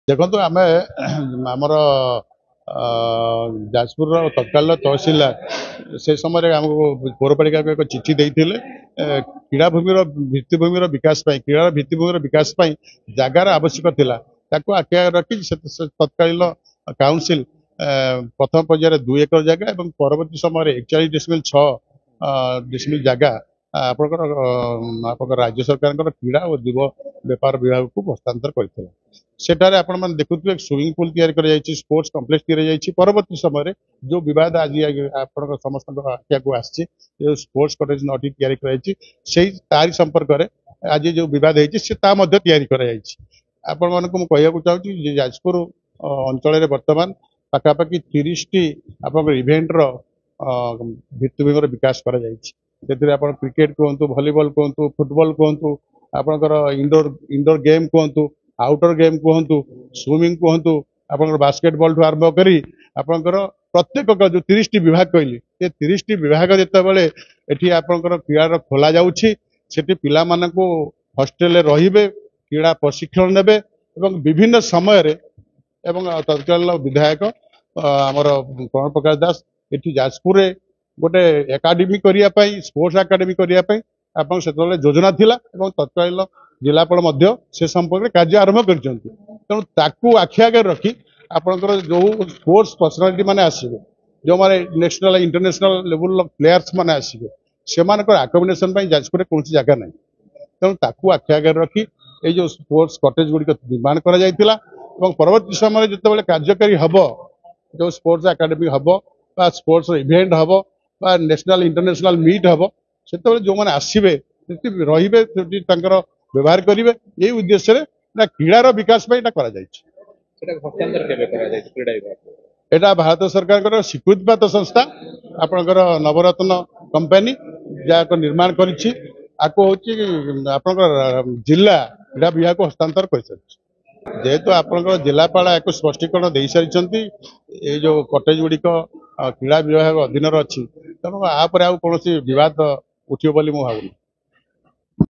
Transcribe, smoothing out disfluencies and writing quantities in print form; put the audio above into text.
देखो आम आमर जाजपुर तत्काल तहसीलदार से समय आमको पौरपालिका को एक चिठी देते क्रीड़ाभूमि भित्तिभूमि विकास क्रीड़ा भित्तिभूमि विकास जगार आवश्यक थिला आखि रखी तत्कालीन काउंसिल प्रथम पर्यायर 2 एकर जगह और परवर्ती समय 41.6 जगह आपंकर राज्य सरकार क्रीड़ा और युव व्यापार विभाग को हस्तांतर करते सेठारे आपण मैंने देखुए स्विमिंग पूल तैयारी स्पोर्ट्स कम्प्लेक्स तैयारी परवर्ती समय जो विवाद आज आप समस्त आखिया को आसी स्पोर्ट्स कॉटेज नटी तैयारी तारी संपर्क में आज जो विवाद होती आपण मान को कहूँ चाहूँगी जाजपुर अंचल बर्तमान पाखापाखि 30 टी आप इवेंटर भित्तिभूमि विकास कर क्रिकेट कहतु भलीबल कहतु फुटबॉल कहतु आपंकर इंडोर गेम कहतु आउटडोर गेम कहतु स्विमिंग कहतु आपंकर बास्केटबॉल ठू आरंभ करी आपंकर प्रत्येक जो 30 टी विभाग कहली ये 30 टी विभाग जितेबाला एटी आपंकर क्रीड़ा खोला जाउछि सेठी पिला मानकु हॉस्टेल रहिबे क्रीड़ा प्रशिक्षण नेबे एवं विभिन्न समय एवं तत्कालीन विधायक आमर प्रणव प्रकाश दास एटी जाजपुर गोटे एकाडेमी करने स्पोर्ट्स एकाडेमी करने आप से योजना थिला एवं तत्कालीन जिलापाल से संपर्क कार्य आरंभ कर तेणु आखि आगे रखी आपंकर जो स्पोर्ट्स पर्सनालिटी माने आसवे जो माने नेशनल इंटरनेशनल लेवल प्लेयर्स माने आसवे से आकोमोडेशन जाजपुर कौन जगह ना तेणु आखि आगे रखी ये जो स्पोर्ट्स कटेज गुड़िक निर्माण कर परवर्ती समय जो कार्यकारी हम जो स्पोर्ट्स एकाडेमी हम स्पोर्ट्स इवेंट हम नेशनल इंटरनेशनल मीट हम से जो मैंने आसवे रे व्यवहार करेंगे यही उद्देश्य क्रीड़ार विकास एटा भारत सरकार स्वीकृतिप्राप्त संस्था आपंकर नवरत्न कंपनी जहाँ निर्माण करी जिला क्रीड़ा विभाग को हस्तांतर कर जेहेतु आपंकर जिलापाल एक स्पष्टीकरण दे सारी ये जो कटेज गुड़िक क्रीड़ा विभाग अधीन अच्छी तेणु आप कौन विवाद उठो बोली मुझे भावुनी।